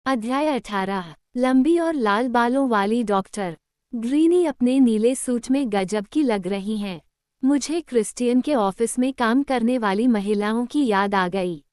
अध्याय 18। लंबी और लाल बालों वाली डॉक्टर ग्रीनी अपने नीले सूट में गजब की लग रही हैं। मुझे क्रिस्टियन के ऑफिस में काम करने वाली महिलाओं की याद आ गई।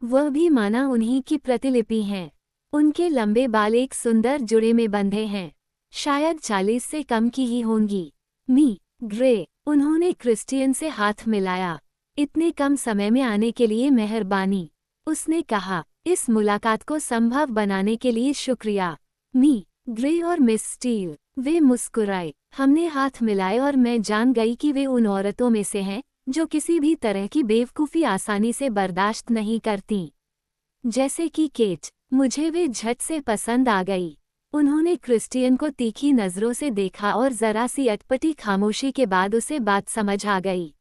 वह भी माना उन्हीं की प्रतिलिपि हैं। उनके लंबे बाल एक सुंदर जुड़े में बंधे हैं। शायद 40 से कम की ही होंगी। मी ग्रे, उन्होंने क्रिस्टियन से हाथ मिलाया। इतने कम समय में आने के लिए मेहरबानी, उसने कहा। इस मुलाकात को संभव बनाने के लिए शुक्रिया। मी ग्रे और मिस स्टील, वे मुस्कुराए। हमने हाथ मिलाए और मैं जान गई कि वे उन औरतों में से हैं जो किसी भी तरह की बेवकूफ़ी आसानी से बर्दाश्त नहीं करतीं। जैसे कि केट, मुझे वे झट से पसंद आ गई। उन्होंने क्रिस्टियन को तीखी नज़रों से देखा और जरा सी अटपटी खामोशी के बाद उसे बात समझ आ गई।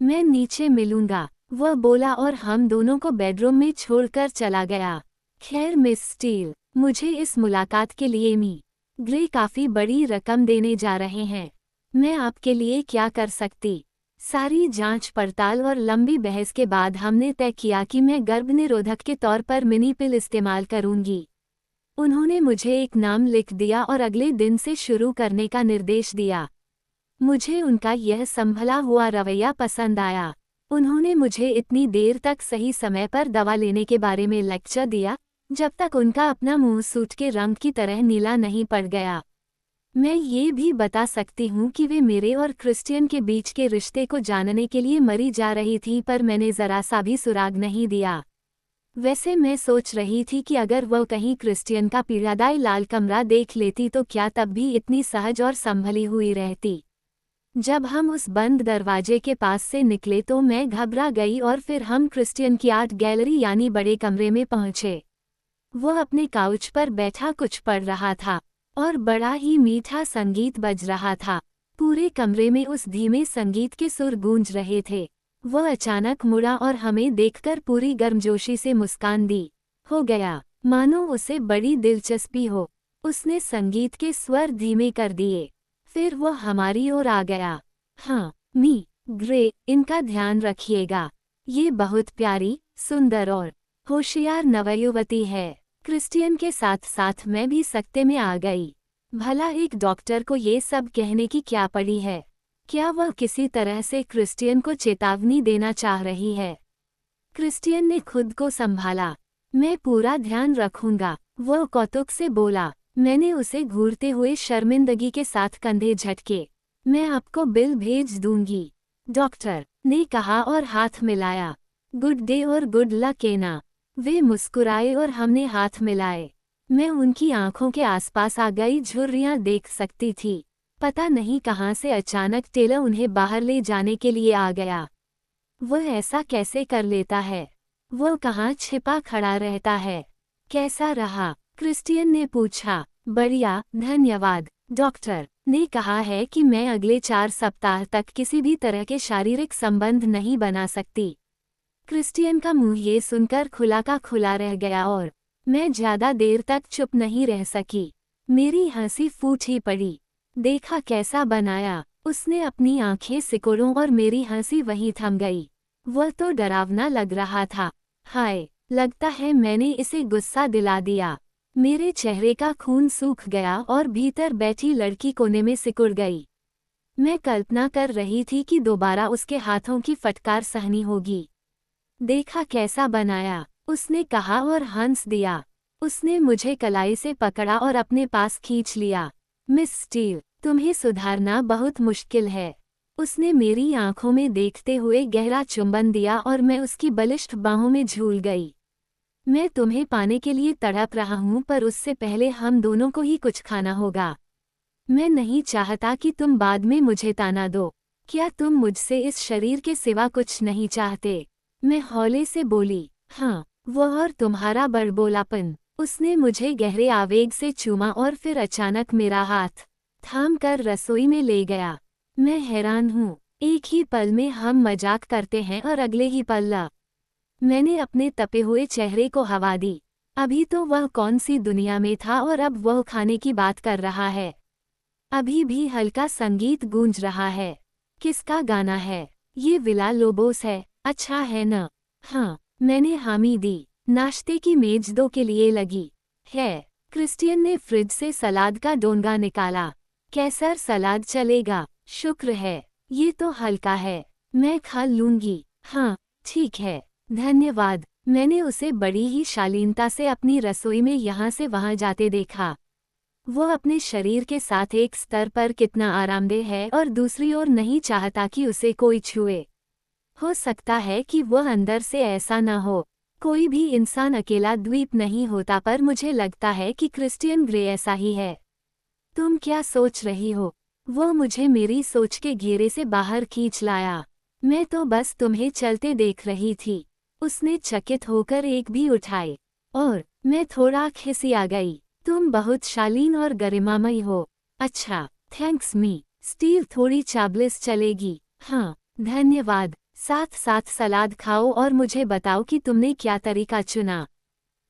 मैं नीचे मिलूंगा, वह बोला और हम दोनों को बेडरूम में छोड़कर चला गया। खैर मिस स्टील, मुझे इस मुलाकात के लिए मी ग्रे काफ़ी बड़ी रकम देने जा रहे हैं। मैं आपके लिए क्या कर सकती? सारी जांच पड़ताल और लंबी बहस के बाद हमने तय किया कि मैं गर्भनिरोधक के तौर पर मिनी पिल इस्तेमाल करूंगी। उन्होंने मुझे एक नाम लिख दिया और अगले दिन से शुरू करने का निर्देश दिया। मुझे उनका यह संभला हुआ रवैया पसंद आया। उन्होंने मुझे इतनी देर तक सही समय पर दवा लेने के बारे में लेक्चर दिया जब तक उनका अपना मुंह सूट के रंग की तरह नीला नहीं पड़ गया। मैं ये भी बता सकती हूँ कि वे मेरे और क्रिस्टियन के बीच के रिश्ते को जानने के लिए मरी जा रही थी, पर मैंने जरा सा भी सुराग नहीं दिया। वैसे मैं सोच रही थी कि अगर वह कहीं क्रिस्टियन का पीड़ादायी लाल कमरा देख लेती तो क्या तब भी इतनी सहज और संभली हुई रहती। जब हम उस बंद दरवाजे के पास से निकले तो मैं घबरा गई और फिर हम क्रिस्टियन की आर्ट गैलरी यानी बड़े कमरे में पहुंचे। वह अपने काउच पर बैठा कुछ पढ़ रहा था और बड़ा ही मीठा संगीत बज रहा था। पूरे कमरे में उस धीमे संगीत के सुर गूंज रहे थे। वह अचानक मुड़ा और हमें देखकर पूरी गर्मजोशी से मुस्कान दी। हो गया, मानो उसे बड़ी दिलचस्पी हो। उसने संगीत के स्वर धीमे कर दिए। फिर वह हमारी ओर आ गया। हाँ, मी ग्रे, इनका ध्यान रखिएगा। ये बहुत प्यारी, सुंदर और होशियार नवयुवती है। क्रिस्टियन के साथ साथ मैं भी सकते में आ गई। भला एक डॉक्टर को ये सब कहने की क्या पड़ी है? क्या वह किसी तरह से क्रिस्टियन को चेतावनी देना चाह रही है? क्रिस्टियन ने खुद को संभाला। मैं पूरा ध्यान रखूंगा, वह कौतुक से बोला। मैंने उसे घूरते हुए शर्मिंदगी के साथ कंधे झटके। मैं आपको बिल भेज दूंगी, डॉक्टर ने कहा और हाथ मिलाया। गुड डे और गुड लक एना। वे मुस्कुराए और हमने हाथ मिलाए। मैं उनकी आंखों के आसपास आ गई झुर्रियां देख सकती थी। पता नहीं कहाँ से अचानक टेलर उन्हें बाहर ले जाने के लिए आ गया। वह ऐसा कैसे कर लेता है? वह कहाँ छिपा खड़ा रहता है? कैसा रहा? क्रिस्टियन ने पूछा। बढ़िया, धन्यवाद। डॉक्टर ने कहा है कि मैं अगले 4 सप्ताह तक किसी भी तरह के शारीरिक संबंध नहीं बना सकती। क्रिस्टियन का मुंह ये सुनकर खुला का खुला रह गया और मैं ज्यादा देर तक चुप नहीं रह सकी। मेरी हंसी फूट ही पड़ी। देखा कैसा बनाया? उसने अपनी आंखें सिकोड़ों और मेरी हंसी वहीं थम गई। वह तो डरावना लग रहा था। हाय, लगता है मैंने इसे गुस्सा दिला दिया। मेरे चेहरे का खून सूख गया और भीतर बैठी लड़की कोने में सिकुड़ गई। मैं कल्पना कर रही थी कि दोबारा उसके हाथों की फटकार सहनी होगी। देखा कैसा बनाया? उसने कहा और हंस दिया। उसने मुझे कलाई से पकड़ा और अपने पास खींच लिया। मिस स्टील, तुम्हें सुधारना बहुत मुश्किल है। उसने मेरी आंखों में देखते हुए गहरा चुंबन दिया और मैं उसकी बलिष्ठ बाहों में झूल गई। मैं तुम्हें पाने के लिए तड़प रहा हूँ, पर उससे पहले हम दोनों को ही कुछ खाना होगा। मैं नहीं चाहता कि तुम बाद में मुझे ताना दो। क्या तुम मुझसे इस शरीर के सिवा कुछ नहीं चाहते? मैं हौले से बोली। हाँ, वह और तुम्हारा बड़बोलापन। उसने मुझे गहरे आवेग से चूमा और फिर अचानक मेरा हाथ थाम कर रसोई में ले गया। मैं हैरान हूँ, एक ही पल में हम मजाक करते हैं और अगले ही पल मैंने अपने तपे हुए चेहरे को हवा दी। अभी तो वह कौन सी दुनिया में था और अब वह खाने की बात कर रहा है। अभी भी हल्का संगीत गूंज रहा है। किसका गाना है? ये विला लोबोस है, अच्छा है न? हाँ, मैंने हामी दी। नाश्ते की मेज 2 के लिए लगी। है। क्रिस्टियन ने फ्रिज से सलाद का डोंगा निकाला। कैसर सलाद चलेगा? शुक्र है, ये तो हल्का है, मैं खा लूंगी। हाँ ठीक है, धन्यवाद। मैंने उसे बड़ी ही शालीनता से अपनी रसोई में यहाँ से वहाँ जाते देखा। वो अपने शरीर के साथ एक स्तर पर कितना आरामदेह है और दूसरी ओर नहीं चाहता कि उसे कोई छुए। हो सकता है कि वह अंदर से ऐसा न हो। कोई भी इंसान अकेला द्वीप नहीं होता, पर मुझे लगता है कि क्रिस्टियन ग्रे ऐसा ही है। तुम क्या सोच रही हो? वो मुझे मेरी सोच के घेरे से बाहर खींच लाया। मैं तो बस तुम्हें चलते देख रही थी। उसने चकित होकर एक भी उठाई और मैं थोड़ा खिसिया गई। तुम बहुत शालीन और गरिमामयी हो। अच्छा, थैंक्स मी। स्टीव, थोड़ी चाबलिस चलेगी? हाँ धन्यवाद। साथ साथ सलाद खाओ और मुझे बताओ कि तुमने क्या तरीका चुना।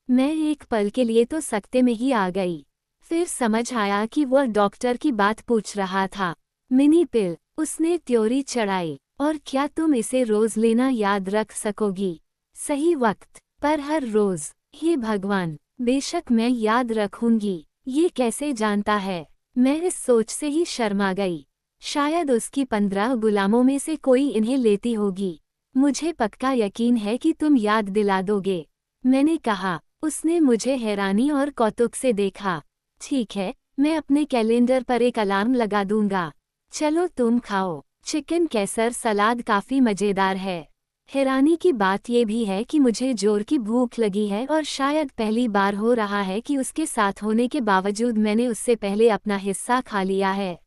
मैं एक पल के लिए तो सकते में ही आ गई। फिर समझ आया कि वह डॉक्टर की बात पूछ रहा था। मिनी पिल, उसने त्योरी चढ़ाई। और क्या तुम इसे रोज लेना याद रख सकोगी? सही वक्त पर हर रोज? हे भगवान, बेशक मैं याद रखूंगी। ये कैसे जानता है? मैं इस सोच से ही शर्मा गई। शायद उसकी 15 गुलामों में से कोई इन्हें लेती होगी। मुझे पक्का यकीन है कि तुम याद दिला दोगे, मैंने कहा। उसने मुझे हैरानी और कौतुक से देखा। ठीक है, मैं अपने कैलेंडर पर एक अलार्म लगा दूंगा। चलो तुम खाओ। चिकन कैसर सलाद काफी मजेदार है। हैरानी की बात यह भी है कि मुझे जोर की भूख लगी है और शायद पहली बार हो रहा है कि उसके साथ होने के बावजूद मैंने उससे पहले अपना हिस्सा खा लिया है।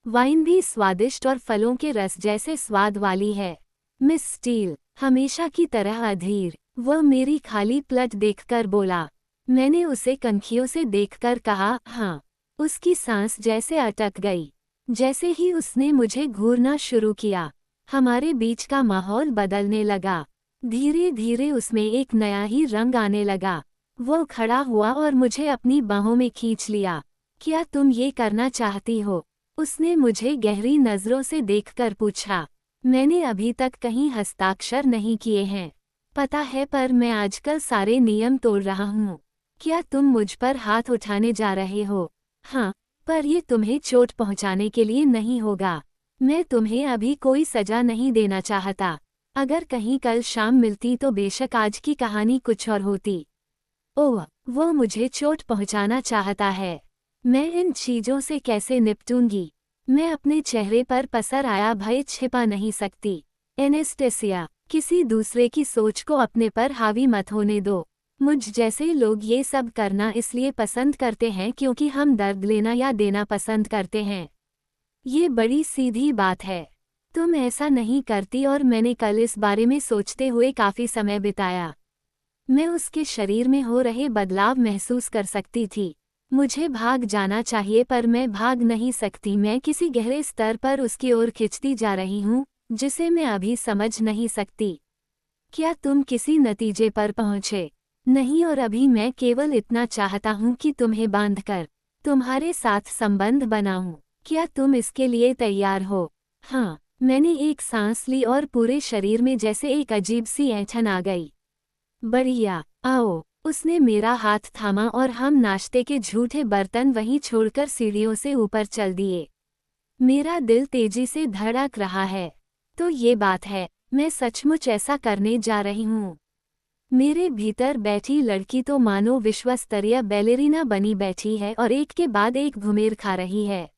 वाइन भी स्वादिष्ट और फलों के रस जैसे स्वाद वाली है। मिस स्टील, हमेशा की तरह अधीर। वह मेरी खाली प्लेट देखकर बोला। मैंने उसे कनखियों से देखकर कहा, हाँ। उसकी सांस जैसे अटक गई। जैसे ही उसने मुझे घूरना शुरू किया, हमारे बीच का माहौल बदलने लगा। धीरे धीरे उसमें एक नया ही रंग आने लगा। वो खड़ा हुआ और मुझे अपनी बाहों में खींच लिया। क्या तुम ये करना चाहती हो? उसने मुझे गहरी नजरों से देखकर पूछा। मैंने अभी तक कहीं हस्ताक्षर नहीं किए हैं, पता है, पर मैं आजकल सारे नियम तोड़ रहा हूँ। क्या तुम मुझ पर हाथ उठाने जा रहे हो? हाँ, पर ये तुम्हें चोट पहुँचाने के लिए नहीं होगा। मैं तुम्हें अभी कोई सजा नहीं देना चाहता। अगर कहीं कल शाम मिलती तो बेशक आज की कहानी कुछ और होती। ओह, वो मुझे चोट पहुँचाना चाहता है। मैं इन चीजों से कैसे निपटूंगी? मैं अपने चेहरे पर पसर आया भय छिपा नहीं सकती। एनेस्टेसिया, किसी दूसरे की सोच को अपने पर हावी मत होने दो। मुझ जैसे लोग ये सब करना इसलिए पसंद करते हैं क्योंकि हम दर्द लेना या देना पसंद करते हैं। ये बड़ी सीधी बात है। तुम ऐसा नहीं करती और मैंने कल इस बारे में सोचते हुए काफी समय बिताया। मैं उसके शरीर में हो रहे बदलाव महसूस कर सकती थी। मुझे भाग जाना चाहिए पर मैं भाग नहीं सकती। मैं किसी गहरे स्तर पर उसकी ओर खिंचती जा रही हूँ, जिसे मैं अभी समझ नहीं सकती। क्या तुम किसी नतीजे पर पहुँचे? नहीं, और अभी मैं केवल इतना चाहता हूँ कि तुम्हें बांधकर तुम्हारे साथ संबंध बनाऊं। क्या तुम इसके लिए तैयार हो? हाँ। मैंने एक सांस ली और पूरे शरीर में जैसे एक अजीब सी ऐंठन आ गई। बढ़िया, आओ। उसने मेरा हाथ थामा और हम नाश्ते के झूठे बर्तन वहीं छोड़कर सीढ़ियों से ऊपर चल दिए। मेरा दिल तेजी से धड़क रहा है। तो ये बात है, मैं सचमुच ऐसा करने जा रही हूँ। मेरे भीतर बैठी लड़की तो मानो विश्वस्तरीय बैलेरिना बनी बैठी है और एक के बाद एक घुमेर खा रही है।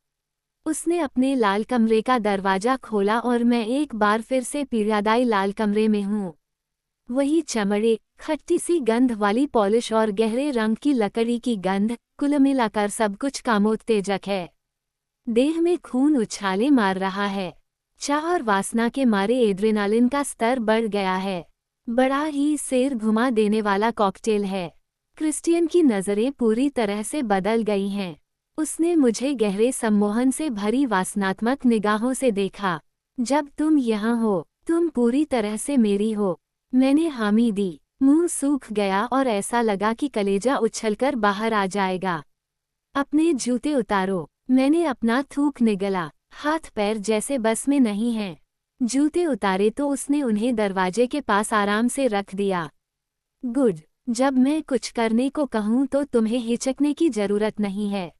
उसने अपने लाल कमरे का दरवाजा खोला और मैं एक बार फिर से पीड़ादायी लाल कमरे में हूँ। वही चमड़े, खट्टी सी गंध वाली पॉलिश और गहरे रंग की लकड़ी की गंध, कुल मिलाकर सब कुछ कामोत्तेजक है। देह में खून उछाले मार रहा है। चाह और वासना के मारे एड्रेनालिन का स्तर बढ़ गया है। बड़ा ही सिर घुमा देने वाला कॉकटेल है। क्रिस्टियन की नज़रें पूरी तरह से बदल गई हैं। उसने मुझे गहरे सम्मोहन से भरी वासनात्मक निगाहों से देखा। जब तुम यहाँ हो, तुम पूरी तरह से मेरी हो। मैंने हामी दी। मुंह सूख गया और ऐसा लगा कि कलेजा उछलकर बाहर आ जाएगा। अपने जूते उतारो। मैंने अपना थूक निगला। हाथ पैर जैसे बस में नहीं हैं। जूते उतारे तो उसने उन्हें दरवाजे के पास आराम से रख दिया। गुड। जब मैं कुछ करने को कहूँ तो तुम्हें हिचकने की जरूरत नहीं है।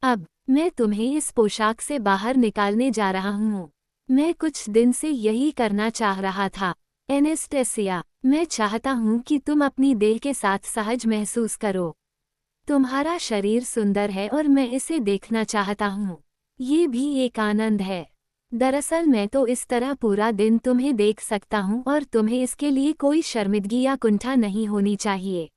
अब मैं तुम्हें इस पोशाक से बाहर निकालने जा रहा हूँ। मैं कुछ दिन से यही करना चाह रहा था। एनेस्टेसिया, मैं चाहता हूँ कि तुम अपनी देह के साथ सहज महसूस करो। तुम्हारा शरीर सुंदर है और मैं इसे देखना चाहता हूँ। ये भी एक आनंद है। दरअसल मैं तो इस तरह पूरा दिन तुम्हें देख सकता हूँ और तुम्हें इसके लिए कोई शर्मिंदगी या कुंठा नहीं होनी चाहिए।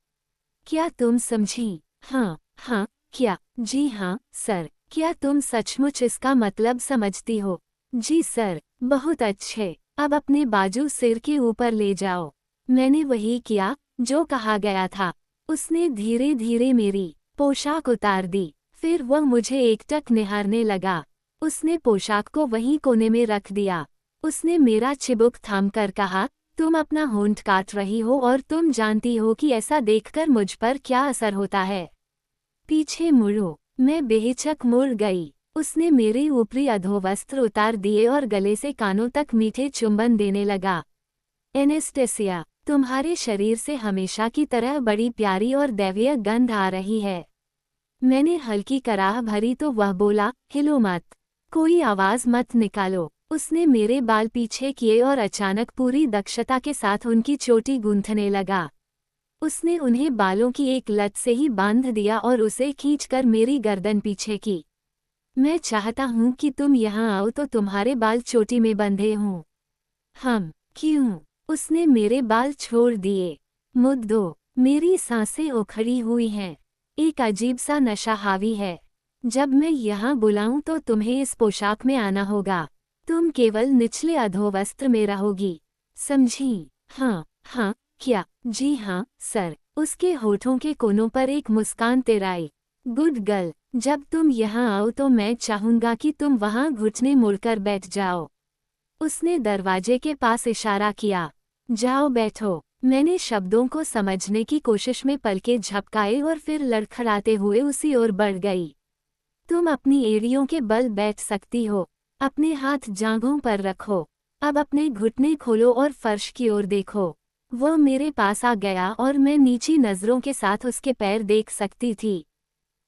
क्या तुम समझी? हाँ, हाँ, क्या? जी हाँ, सर। क्या तुम सचमुच इसका मतलब समझती हो? जी सर, बहुत अच्छे। अब अपने बाजू सिर के ऊपर ले जाओ। मैंने वही किया जो कहा गया था। उसने धीरे धीरे मेरी पोशाक उतार दी। फिर वह मुझे एकटक निहारने लगा। उसने पोशाक को वहीं कोने में रख दिया। उसने मेरा चिबुक थामकर कहा, तुम अपना होंठ काट रही हो और तुम जानती हो कि ऐसा देखकर मुझ पर क्या असर होता है। पीछे मुड़ो। मैं बेहिचक मुड़ गई। उसने मेरे ऊपरी अधोवस्त्र उतार दिए और गले से कानों तक मीठे चुंबन देने लगा। एनेस्टेसिया, तुम्हारे शरीर से हमेशा की तरह बड़ी प्यारी और दैवीय गंध आ रही है। मैंने हल्की कराह भरी तो वह बोला, हिलो मत, कोई आवाज मत निकालो। उसने मेरे बाल पीछे किए और अचानक पूरी दक्षता के साथ उनकी चोटी गूंथने लगा। उसने उन्हें बालों की एक लत से ही बांध दिया और उसे खींचकर मेरी गर्दन पीछे की। मैं चाहता हूँ कि तुम यहाँ आओ तो तुम्हारे बाल चोटी में बंधे हों। क्यों? उसने मेरे बाल छोड़ दिए। मुद्दो, मेरी सांसें उखड़ी हुई हैं। एक अजीब सा नशा हावी है। जब मैं यहाँ बुलाऊं तो तुम्हें इस पोशाक में आना होगा। तुम केवल निचले अधोवस्त्र में रहोगी। समझी? हाँ, हाँ, क्या? जी हाँ, सर। उसके होठों के कोनों पर एक मुस्कान तिराई। गुड गर्ल, जब तुम यहाँ आओ तो मैं चाहूंगा कि तुम वहाँ घुटने मुड़कर बैठ जाओ। उसने दरवाजे के पास इशारा किया। जाओ बैठो। मैंने शब्दों को समझने की कोशिश में पलकें झपकाए और फिर लड़खड़ाते हुए उसी ओर बढ़ गई। तुम अपनी एड़ियों के बल बैठ सकती हो। अपने हाथ जांघों पर रखो। अब अपने घुटने खोलो और फर्श की ओर देखो। वह मेरे पास आ गया और मैं नीची नजरों के साथ उसके पैर देख सकती थी।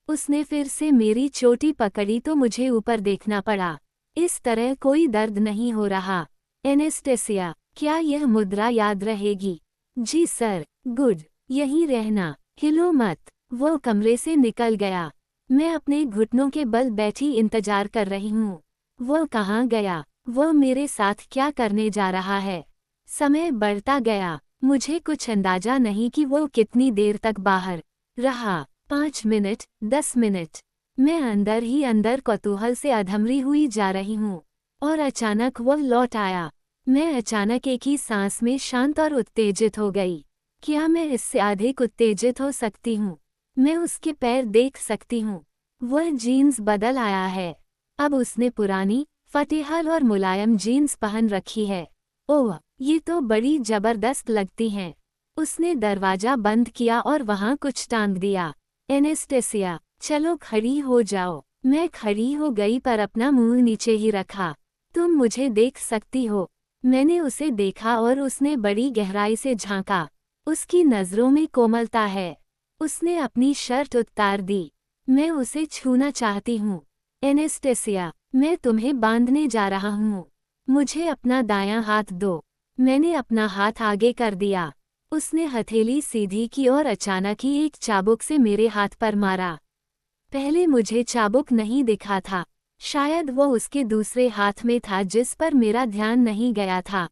उसने फिर से मेरी चोटी पकड़ी तो मुझे ऊपर देखना पड़ा। इस तरह कोई दर्द नहीं हो रहा। एनेस्टेसिया, क्या यह मुद्रा याद रहेगी? जी सर। गुड, यहीं रहना, हिलो मत। वो कमरे से निकल गया। मैं अपने घुटनों के बल बैठी इंतजार कर रही हूँ। वो कहाँ गया? वो मेरे साथ क्या करने जा रहा है? समय बढ़ता गया। मुझे कुछ अंदाजा नहीं कि वो कितनी देर तक बाहर रहा। 5 मिनट, 10 मिनट। मैं अंदर ही अंदर कौतूहल से अधमरी हुई जा रही हूँ। और अचानक वह लौट आया। मैं अचानक एक ही सांस में शांत और उत्तेजित हो गई। क्या मैं इससे अधिक उत्तेजित हो सकती हूँ? मैं उसके पैर देख सकती हूँ। वह जीन्स बदल आया है। अब उसने पुरानी, फटेहाल और मुलायम जीन्स पहन रखी है। ओह, ये तो बड़ी जबरदस्त लगती हैं। उसने दरवाजा बंद किया और वहाँ कुछ टांग दिया। एनेस्टेसिया, चलो खड़ी हो जाओ। मैं खड़ी हो गई पर अपना मुंह नीचे ही रखा। तुम मुझे देख सकती हो। मैंने उसे देखा और उसने बड़ी गहराई से झांका। उसकी नज़रों में कोमलता है। उसने अपनी शर्ट उतार दी। मैं उसे छूना चाहती हूँ। एनेस्टेसिया, मैं तुम्हें बांधने जा रहा हूँ। मुझे अपना दायां हाथ दो। मैंने अपना हाथ आगे कर दिया। उसने हथेली सीधी की और अचानक ही एक चाबुक से मेरे हाथ पर मारा। पहले मुझे चाबुक नहीं दिखा था। शायद वो उसके दूसरे हाथ में था जिस पर मेरा ध्यान नहीं गया था।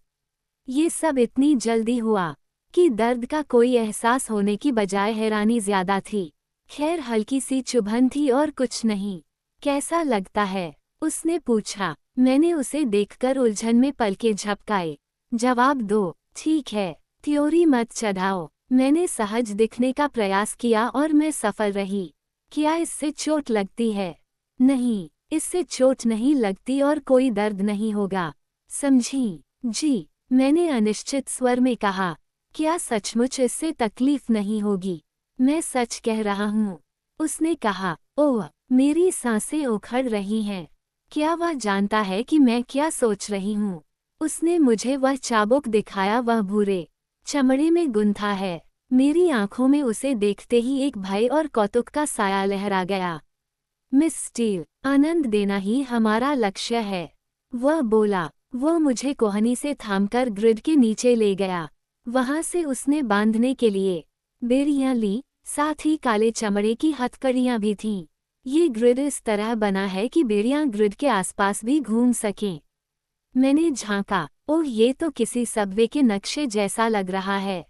ये सब इतनी जल्दी हुआ कि दर्द का कोई एहसास होने की बजाय हैरानी ज्यादा थी। खैर हल्की सी चुभन थी और कुछ नहीं। कैसा लगता है? उसने पूछा। मैंने उसे देखकर उलझन में पलकें झपकाए। जवाब दो। ठीक है, थ्योरी मत चढ़ाओ। मैंने सहज दिखने का प्रयास किया और मैं सफल रही। क्या इससे चोट लगती है? नहीं, इससे चोट नहीं लगती और कोई दर्द नहीं होगा। समझी? जी, मैंने अनिश्चित स्वर में कहा। क्या सचमुच इससे तकलीफ नहीं होगी? मैं सच कह रहा हूँ। उसने कहा। ओह, मेरी सांसें उखड़ रही हैं। क्या वह जानता है कि मैं क्या सोच रही हूँ? उसने मुझे वह चाबुक दिखाया। वह भूरे चमड़े में गुंथा है। मेरी आंखों में उसे देखते ही एक भय और कौतुक का साया लहरा गया। मिस स्टील, आनंद देना ही हमारा लक्ष्य है, वह बोला। वो मुझे कोहनी से थामकर ग्रिड के नीचे ले गया। वहां से उसने बांधने के लिए बेड़ियां ली, साथ ही काले चमड़े की हथकड़ियां भी थीं। ये ग्रिड इस तरह बना है कि बेड़ियां ग्रिड के आसपास भी घूम सकें। मैंने झांका। ओह, ये तो किसी सबवे के नक्शे जैसा लग रहा है।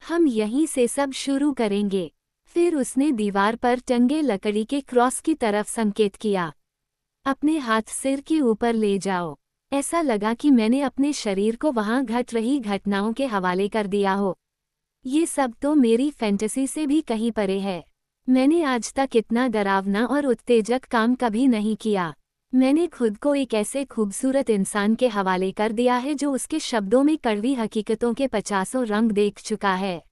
हम यहीं से सब शुरू करेंगे। फिर उसने दीवार पर टंगे लकड़ी के क्रॉस की तरफ संकेत किया। अपने हाथ सिर के ऊपर ले जाओ। ऐसा लगा कि मैंने अपने शरीर को वहां घट रही घटनाओं के हवाले कर दिया हो। ये सब तो मेरी फैंटेसी से भी कहीं परे है। मैंने आज तक इतना डरावना और उत्तेजक काम कभी नहीं किया। मैंने खुद को एक ऐसे खूबसूरत इंसान के हवाले कर दिया है जो उसके शब्दों में कड़वी हकीकतों के 50 रंग देख चुका है।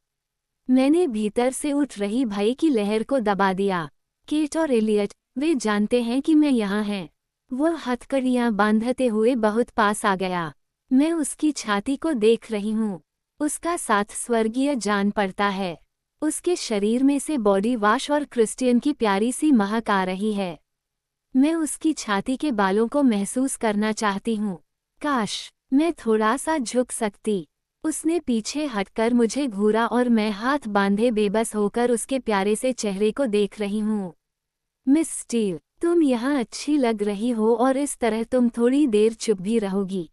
मैंने भीतर से उठ रही भय की लहर को दबा दिया। केट और एलियट, वे जानते हैं कि मैं यहाँ हैं। वह हथकड़ियाँ बांधते हुए बहुत पास आ गया। मैं उसकी छाती को देख रही हूँ। उसका साथ स्वर्गीय जान पड़ता है। उसके शरीर में से बॉडी वॉश और क्रिस्टियन की प्यारी सी महक आ रही है। मैं उसकी छाती के बालों को महसूस करना चाहती हूँ। काश मैं थोड़ा सा झुक सकती। उसने पीछे हटकर मुझे घूरा और मैं हाथ बांधे बेबस होकर उसके प्यारे से चेहरे को देख रही हूँ। मिस स्टील, तुम यहाँ अच्छी लग रही हो और इस तरह तुम थोड़ी देर चुप भी रहोगी।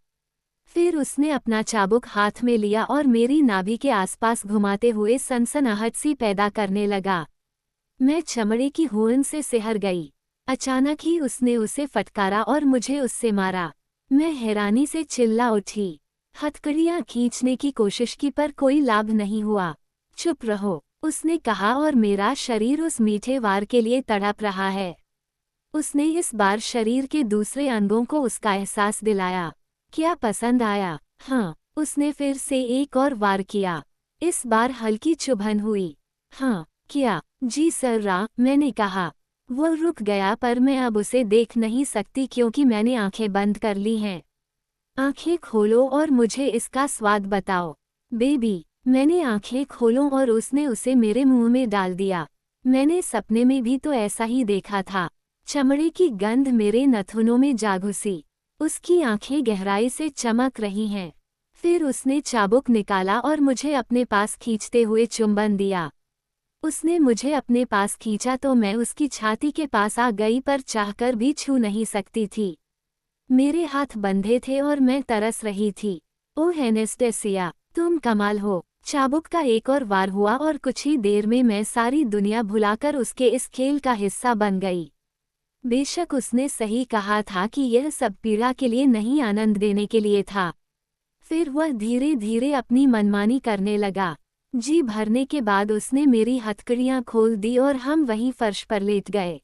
फिर उसने अपना चाबुक हाथ में लिया और मेरी नाभि के आसपास घुमाते हुए सनसनाहट सी पैदा करने लगा। मैं चमड़े की होन से सिहर गई। अचानक ही उसने उसे फटकारा और मुझे उससे मारा। मैं हैरानी से चिल्ला उठी। हथकड़ियाँ खींचने की कोशिश की पर कोई लाभ नहीं हुआ। चुप रहो, उसने कहा, और मेरा शरीर उस मीठे वार के लिए तड़प रहा है। उसने इस बार शरीर के दूसरे अंगों को उसका एहसास दिलाया। क्या पसंद आया? हाँ, उसने फिर से एक और वार किया। इस बार हल्की चुभन हुई। हाँ, क्या? जी सर, मैंने कहा। वो रुक गया पर मैं अब उसे देख नहीं सकती क्योंकि मैंने आंखें बंद कर ली हैं। आंखें खोलो और मुझे इसका स्वाद बताओ, बेबी। मैंने आंखें खोलों और उसने उसे मेरे मुंह में डाल दिया। मैंने सपने में भी तो ऐसा ही देखा था। चमड़े की गंध मेरे नथुनों में जा घुसी। उसकी आंखें गहराई से चमक रही हैं। फिर उसने चाबुक निकाला और मुझे अपने पास खींचते हुए चुंबन दिया। उसने मुझे अपने पास खींचा तो मैं उसकी छाती के पास आ गई पर चाहकर भी छू नहीं सकती थी। मेरे हाथ बंधे थे और मैं तरस रही थी। ओह एनेस्टेसिया, तुम कमाल हो। चाबुक का एक और वार हुआ और कुछ ही देर में मैं सारी दुनिया भुलाकर उसके इस खेल का हिस्सा बन गई। बेशक उसने सही कहा था कि यह सब पीड़ा के लिए नहीं, आनंद देने के लिए था। फिर वह धीरे धीरे अपनी मनमानी करने लगा। जी भरने के बाद उसने मेरी हथकड़ियां खोल दी और हम वहीं फर्श पर लेट गए।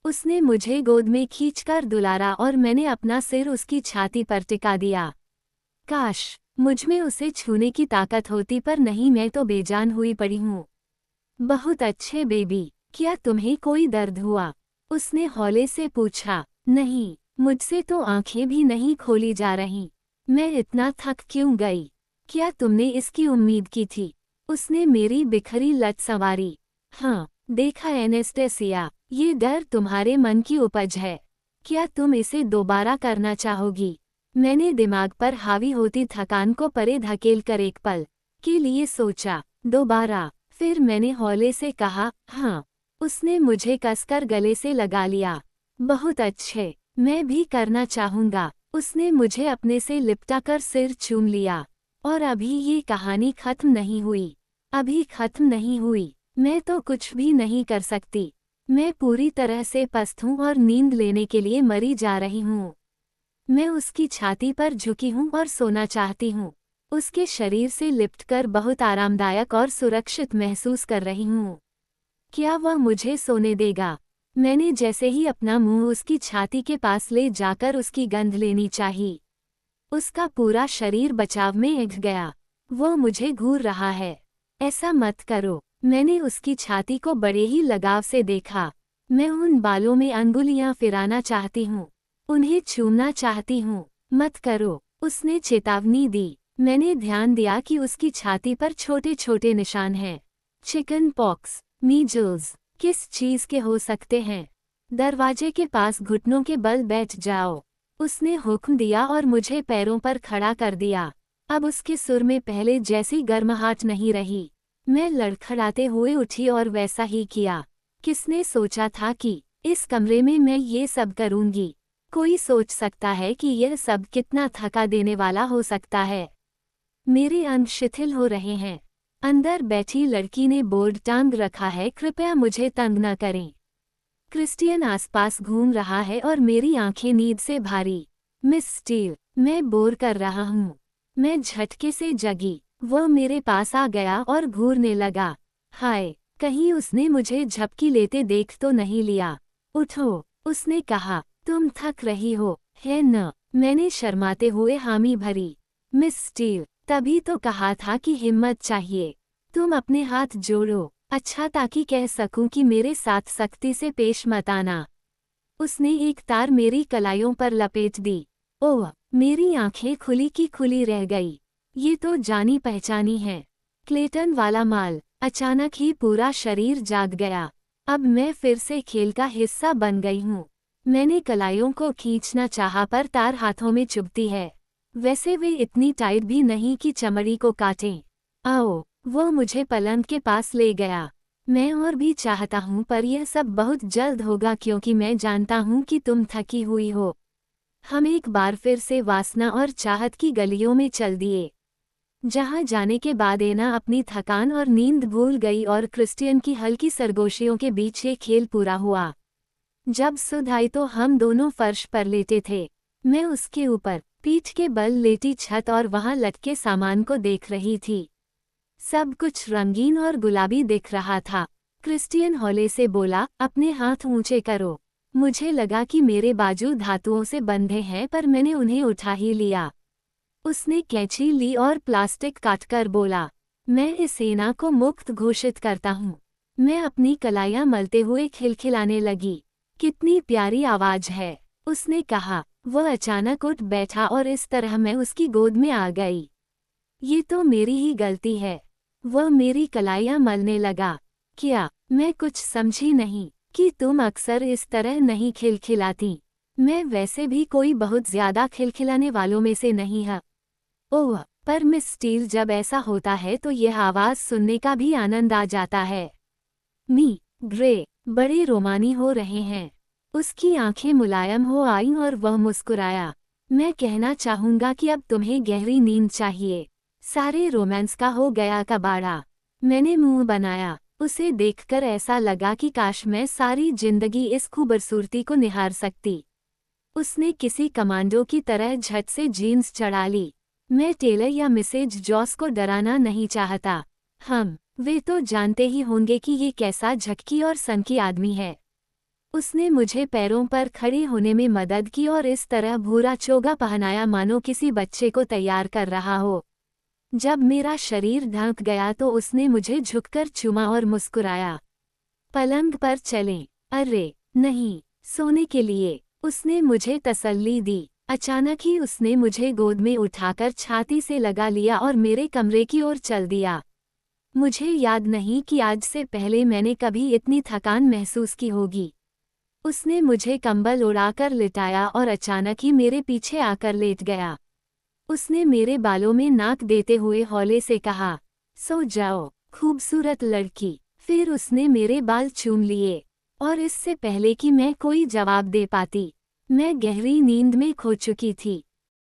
उसने मुझे गोद में खींचकर दुलारा और मैंने अपना सिर उसकी छाती पर टिका दिया। काश मुझमें उसे छूने की ताकत होती, पर नहीं, मैं तो बेजान हुई पड़ी हूँ। बहुत अच्छे बेबी, क्या तुम्हें कोई दर्द हुआ? उसने हौले से पूछा। नहीं, मुझसे तो आंखें भी नहीं खोली जा रहीं। मैं इतना थक क्यों गई? क्या तुमने इसकी उम्मीद की थी? उसने मेरी बिखरी लट संवारी। हाँ, देखा एनेस्टेसिया, ये डर तुम्हारे मन की उपज है। क्या तुम इसे दोबारा करना चाहोगी? मैंने दिमाग पर हावी होती थकान को परे धकेल कर एक पल के लिए सोचा। दोबारा? फिर मैंने हौले से कहा, हाँ। उसने मुझे कसकर गले से लगा लिया। बहुत अच्छे, मैं भी करना चाहूँगा। उसने मुझे अपने से लिपटाकर सिर चूम लिया। और अभी ये कहानी खत्म नहीं हुई। अभी खत्म नहीं हुई। मैं तो कुछ भी नहीं कर सकती। मैं पूरी तरह से पस्त हूँ और नींद लेने के लिए मरी जा रही हूँ। मैं उसकी छाती पर झुकी हूँ और सोना चाहती हूँ। उसके शरीर से लिपटकर बहुत आरामदायक और सुरक्षित महसूस कर रही हूँ। क्या वह मुझे सोने देगा? मैंने जैसे ही अपना मुंह उसकी छाती के पास ले जाकर उसकी गंध लेनी चाही, उसका पूरा शरीर बचाव में इघ गया। वो मुझे घूर रहा है। ऐसा मत करो। मैंने उसकी छाती को बड़े ही लगाव से देखा। मैं उन बालों में अंगुलियां फिराना चाहती हूँ, उन्हें छूना चाहती हूँ। मत करो, उसने चेतावनी दी। मैंने ध्यान दिया कि उसकी छाती पर छोटे छोटे निशान हैं। चिकन पॉक्स, मीजल्स, किस चीज के हो सकते हैं? दरवाजे के पास घुटनों के बल बैठ जाओ, उसने हुक्म दिया और मुझे पैरों पर खड़ा कर दिया। अब उसके सुर में पहले जैसी गर्माहट नहीं रही। मैं लड़खड़ाते हुए उठी और वैसा ही किया। किसने सोचा था कि इस कमरे में मैं ये सब करूंगी? कोई सोच सकता है कि यह सब कितना थका देने वाला हो सकता है। मेरे अंग शिथिल हो रहे हैं। अंदर बैठी लड़की ने बोर्ड टांग रखा है, कृपया मुझे तंग न करें। क्रिस्टियन आसपास घूम रहा है और मेरी आंखें नींद से भारी। मिस स्टील, मैं बोर कर रहा हूँ। मैं झटके से जगी। वो मेरे पास आ गया और घूरने लगा। हाय, कहीं उसने मुझे झपकी लेते देख तो नहीं लिया। उठो, उसने कहा, तुम थक रही हो, है न? मैंने शर्माते हुए हामी भरी। मिस स्टील, तभी तो कहा था कि हिम्मत चाहिए। तुम अपने हाथ जोड़ो, अच्छा, ताकि कह सकूं कि मेरे साथ सख्ती से पेश मत आना। उसने एक तार मेरी कलाइयों पर लपेट दी। ओह, मेरी आंखें खुली की खुली रह गई। ये तो जानी पहचानी है, क्लेटन वाला माल। अचानक ही पूरा शरीर जाग गया। अब मैं फिर से खेल का हिस्सा बन गई हूँ। मैंने कलाइयों को खींचना चाहा पर तार हाथों में चुभती है। वैसे वे इतनी टाइट भी नहीं कि चमड़ी को काटें। आओ, वो मुझे पलंग के पास ले गया। मैं और भी चाहता हूँ, पर यह सब बहुत जल्द होगा क्योंकि मैं जानता हूँ कि तुम थकी हुई हो। हम एक बार फिर से वासना और चाहत की गलियों में चल दिए, जहाँ जाने के बाद एना अपनी थकान और नींद भूल गई और क्रिस्टियन की हल्की सरगोशियों के बीच ये खेल पूरा हुआ। जब सुध आई तो हम दोनों फर्श पर लेटे थे। मैं उसके ऊपर पीठ के बल लेटी छत और वहाँ लटके सामान को देख रही थी। सब कुछ रंगीन और गुलाबी दिख रहा था। क्रिस्टियन हौले से बोला, अपने हाथ ऊंचे करो। मुझे लगा कि मेरे बाजू धातुओं से बंधे हैं, पर मैंने उन्हें उठा ही लिया। उसने कैंची ली और प्लास्टिक काटकर बोला, मैं इस एना को मुक्त घोषित करता हूँ। मैं अपनी कलाइयाँ मलते हुए खिलखिलाने लगी। कितनी प्यारी आवाज है, उसने कहा। वह अचानक उठ बैठा और इस तरह मैं उसकी गोद में आ गई। ये तो मेरी ही गलती है। वह मेरी कलाइयाँ मलने लगा। क्या? मैं कुछ समझी नहीं कि तुम अक्सर इस तरह नहीं खिलखिलाती। मैं वैसे भी कोई बहुत ज्यादा खिलखिलाने वालों में से नहीं है। ओह, पर मिस स्टील, जब ऐसा होता है तो यह आवाज सुनने का भी आनंद आ जाता है। मी ग्रे बड़े रोमानी हो रहे हैं। उसकी आंखें मुलायम हो आईं और वह मुस्कुराया। मैं कहना चाहूंगा कि अब तुम्हें गहरी नींद चाहिए। सारे रोमांस का हो गया कबाड़ा। मैंने मुंह बनाया। उसे देखकर ऐसा लगा कि काश मैं सारी जिंदगी इस खूबसूरती को निहार सकती। उसने किसी कमांडो की तरह झट से जीन्स चढ़ा ली। मैं टेलर या मिसेज जॉस को डराना नहीं चाहता। वे तो जानते ही होंगे कि ये कैसा झटकी और सनकी आदमी है। उसने मुझे पैरों पर खड़े होने में मदद की और इस तरह भूरा चोगा पहनाया मानो किसी बच्चे को तैयार कर रहा हो। जब मेरा शरीर ढंक गया तो उसने मुझे झुककर चूमा और मुस्कुराया। पलंग पर चलें? अरे नहीं, सोने के लिए, उसने मुझे तसल्ली दी। अचानक ही उसने मुझे गोद में उठाकर छाती से लगा लिया और मेरे कमरे की ओर चल दिया। मुझे याद नहीं कि आज से पहले मैंने कभी इतनी थकान महसूस की होगी। उसने मुझे कंबल उड़ाकर लिटाया और अचानक ही मेरे पीछे आकर लेट गया। उसने मेरे बालों में नाक देते हुए हौले से कहा, सो जाओ, खूबसूरत लड़की। फिर उसने मेरे बाल चूम लिए और इससे पहले कि मैं कोई जवाब दे पाती, मैं गहरी नींद में खो चुकी थी।